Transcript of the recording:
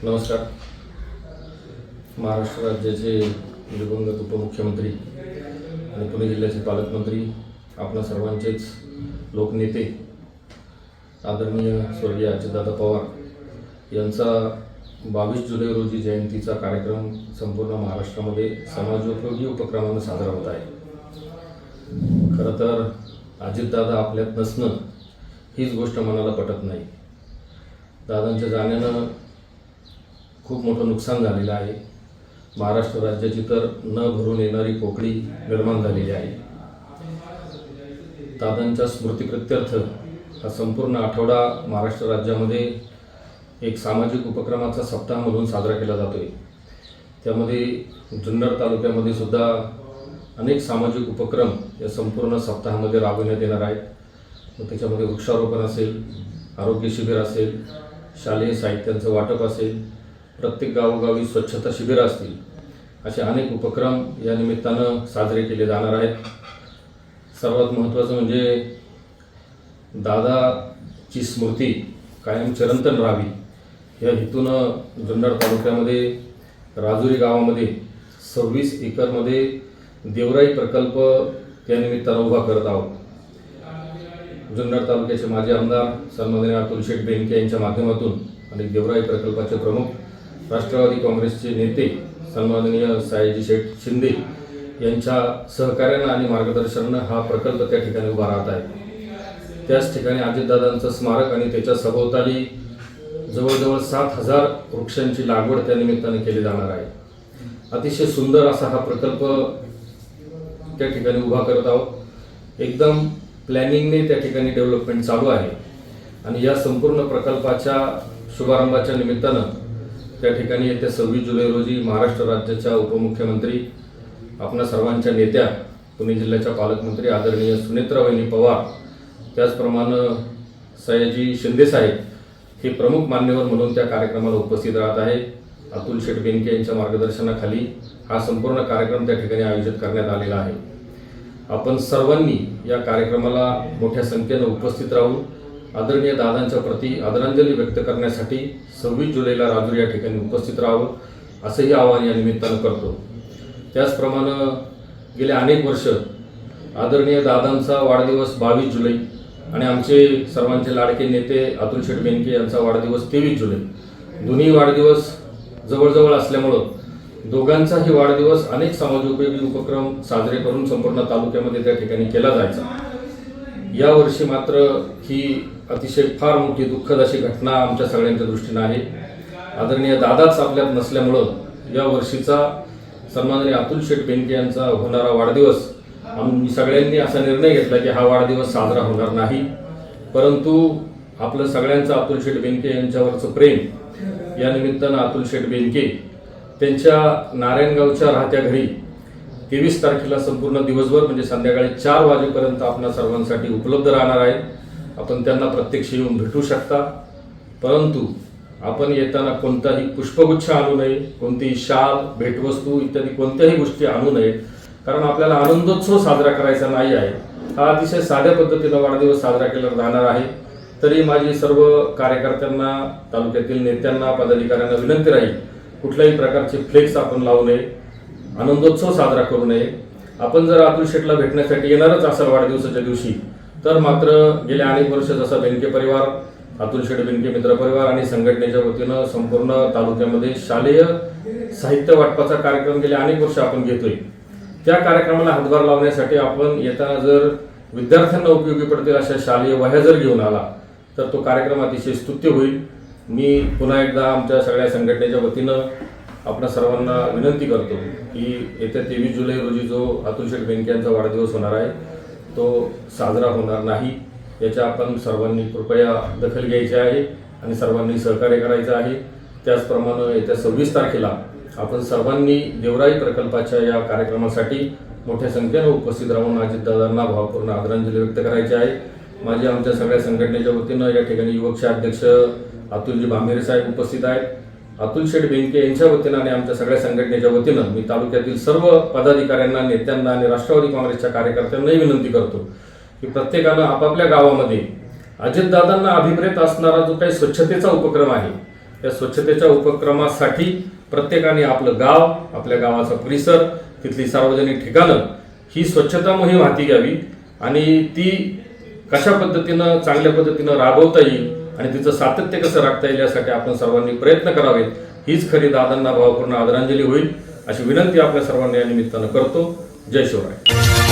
नमस्कार. महाराष्ट्र राज्याचे दिवंगत उपमुख्यमंत्री आणि पुणे जिल्ह्याचे पालकमंत्री, आपणा सर्वांचेच लोकनेते आदरणीय स्वर्गीय अजितदादा पवार यांचा 22 जुलै रोजी जयंतीचा कार्यक्रम संपूर्ण महाराष्ट्रामध्ये समाजोपयोगी उपक्रमाने साजरा होत आहे. खरं तर अजितदादा आपल्यात नसणं हीच गोष्ट मनाला पटत नाही. दादांच्या जाण्यानं खूप मोठं नुकसान झालेलं आहे. महाराष्ट्र राज्याची तर न भरून येणारी पोकळी निर्माण झालेली आहे. दादांच्या स्मृतिप्रित्यर्थ हा संपूर्ण आठवडा महाराष्ट्र राज्यामध्ये एक सामाजिक उपक्रमाचा सप्ताह म्हणून साजरा केला जातोय. त्यामध्ये जुन्नर तालुक्यामध्ये सुद्धा अनेक सामाजिक उपक्रम या संपूर्ण सप्ताहामध्ये राबविण्यात येणार आहेत. त्याच्यामध्ये वृक्षारोपण असेल, आरोग्य शिबिर असेल, शालेय साहित्यांचं वाटप असेल, प्रत्येक गावोगावी स्वच्छता शिबिरं असतील, असे अनेक उपक्रम या निमित्तानं साजरे केले जाणार आहेत. सर्वात महत्त्वाचं म्हणजे दादाची स्मृती कायम चिरंतन राहावी या हेतूनं जुन्नर तालुक्यामध्ये राजुरी गावामध्ये 26 एकरमध्ये देवराई प्रकल्प या निमित्तानं उभा करत आहोत. जुन्नर तालुक्याचे माजी आमदार सन्माननीय अतुल शेठ बेनके यांच्या माध्यमातून आणि देवराई प्रकल्पाचे प्रमुख राष्ट्रवादी काँग्रेसचे नेते सन्माननीय सायाजी शेठ शिंदे यांच्या सहकार्यानं आणि मार्गदर्शनानं हा प्रकल्प त्या ठिकाणी उभा राहत आहे. त्याच ठिकाणी अजितदादांचं स्मारक आणि त्याच्या सभोवताली जवळजवळ 7,000 वृक्षांची लागवड त्या निमित्ताने केली जाणार आहे. अतिशय सुंदर असा हा प्रकल्प त्या ठिकाणी उभा करत आहोत. एकदम प्लॅनिंगने त्या ठिकाणी डेव्हलपमेंट चालू आहे आणि या संपूर्ण प्रकल्पाच्या शुभारंभाच्या निमित्तानं त्या ठिकाणी येत्या 26 जुलै रोजी महाराष्ट्र राज्याच्या उपमुख्यमंत्री, आपणा सर्वांच्या नेत्या, पुणे जिल्ह्याच्या पालकमंत्री आदरणीय सुनेत्रावहिनी पवार, त्याचप्रमाणे सयाजी शिंदेसाहेब हे प्रमुख मान्यवर म्हणून त्या कार्यक्रमाला उपस्थित राहत आहे. अतुल शेठ बेनके यांच्या मार्गदर्शनाखाली हा संपूर्ण कार्यक्रम त्या ठिकाणी आयोजित करण्यात आलेला आहे. आपण सर्वांनी या कार्यक्रमाला मोठ्या संख्येनं उपस्थित राहून आदरणीय दादांच्या प्रती आदरांजली व्यक्त करण्यासाठी 26 जुलैला राजुरी या ठिकाणी उपस्थित राहावं असंही आवाहन या निमित्तानं करतो. त्याचप्रमाणे गेले अनेक वर्ष आदरणीय दादांचा वाढदिवस 22 जुलै आणि आमचे सर्वांचे लाडके नेते अतुल शेठ बेनके यांचा वाढदिवस 23 जुलै, दोन्ही वाढदिवस जवळजवळ असल्यामुळं दोघांचाही वाढदिवस अनेक समाजोपयोगी उपक्रम साजरे करून संपूर्ण तालुक्यामध्ये त्या ठिकाणी केला जायचा. यावर्षी मात्र ही अतिशय फार मोठी दुःखद अशी घटना आमच्या सगळ्यांच्या दृष्टीनं आहे. आदरणीय दादाच आपल्यात नसल्यामुळं या वर्षीचा सन्माननीय अतुल शेठ बेनके यांचा होणारा वाढदिवस आम्ही सगळ्यांनी असा निर्णय घेतला की हा वाढदिवस साजरा होणार नाही. परंतु आपलं सगळ्यांचं अतुल शेठ बेनके यांच्यावरचं प्रेम या निमित्तानं अतुल शेठ बेनके त्यांच्या नारायणगावच्या राहत्या घरी 23 तारखेला संपूर्ण दिवसभर म्हणजे संध्याकाळी 4 वाजेपर्यंत आपल्या सर्वांसाठी उपलब्ध राहणार आहे. आपण त्यांना प्रत्यक्ष येऊन भेटू शकता. परंतु आपण येताना कोणताही पुष्पगुच्छ आणू नये, कोणतीही शाल, भेटवस्तू इत्यादी कोणत्याही गोष्टी आणू नये, कारण आपल्याला आनंदोत्सव साजरा करायचा नाही आहे. हा अतिशय साध्या पद्धतीनं वाढदिवस साजरा केला जाणार आहे. तरी माझी सर्व कार्यकर्त्यांना, तालुक्यातील नेत्यांना, पदाधिकाऱ्यांना विनंती राहील, कुठल्याही प्रकारचे फ्लेक्स आपण लावू नये, आनंदोत्सव साजरा करू नये. आपण जर अतुल शेठला भेटण्यासाठी येणारच असाल वाढदिवसाच्या दिवशी, तर मात्र गेल्या अनेक वर्ष जसा बेनके परिवार, अतुल शेठ बेनके मित्र परिवार आणि संघटनेच्या वतीनं संपूर्ण तालुक्यामध्ये शालेय साहित्य वाटपाचा कार्यक्रम गेल्या अनेक वर्ष आपण घेतोय. त्या कार्यक्रमाला हातभार लावण्यासाठी आपण येताना जर विद्यार्थ्यांना उपयोगी पडतील अशा शालेय वह्या जर घेऊन आला तर तो कार्यक्रम अतिशय स्तुत्य होईल. मी पुन्हा एकदा आमच्या सगळ्या संघटनेच्या वतीनं आपणा सर्वांना विनंती करतो की येत्या 23 जुलै रोजी जो अतुल शेठ बेनके यांचा वाढदिवस होणार आहे तो साजरा होणार नाही. याच्या आपण सर्वांनी कृपया दखल घ्यायची आहे आणि सर्वांनी सहकार्य करायचं आहे. त्याचप्रमाणे येत्या 26 तारखेला आपण सर्वांनी देवराई प्रकल्पाच्या या कार्यक्रमासाठी मोठ्या संख्येनं उपस्थित राहून अजितदादांना भावपूर्ण आदरांजली व्यक्त करायची आहे. माझी आमच्या सगळ्या संघटनेच्या वतीनं या ठिकाणी युवकचे अध्यक्ष अतुलजी भांबेरे साहेब उपस्थित आहेत. अतुल शेठ बेनके यांच्या वतीनं आणि आमच्या सगळ्या संघटनेच्या वतीनं मी तालुक्यातील सर्व पदाधिकाऱ्यांना, नेत्यांना आणि राष्ट्रवादी काँग्रेसच्या कार्यकर्त्यांनाही विनंती करतो की प्रत्येकानं आपापल्या गावामध्ये अजितदादांना अभिप्रेत असणारा जो काही स्वच्छतेचा उपक्रम आहे या स्वच्छतेच्या उपक्रमासाठी प्रत्येकाने आपलं गाव, आपल्या गावाचा परिसर, तिथली सार्वजनिक ठिकाणं ही स्वच्छता मोहीम हाती घ्यावी आणि ती कशा पद्धतीनं चांगल्या पद्धतीनं राबवता येईल आणि तिचं सातत्य कसं राखता येईल यासाठी आपण सर्वांनी प्रयत्न करावेत. हीच खरी दादांना भावपूर्ण आदरांजली होईल अशी विनंती आपल्या सर्वांना या निमित्तानं करतो. जय शिवराय.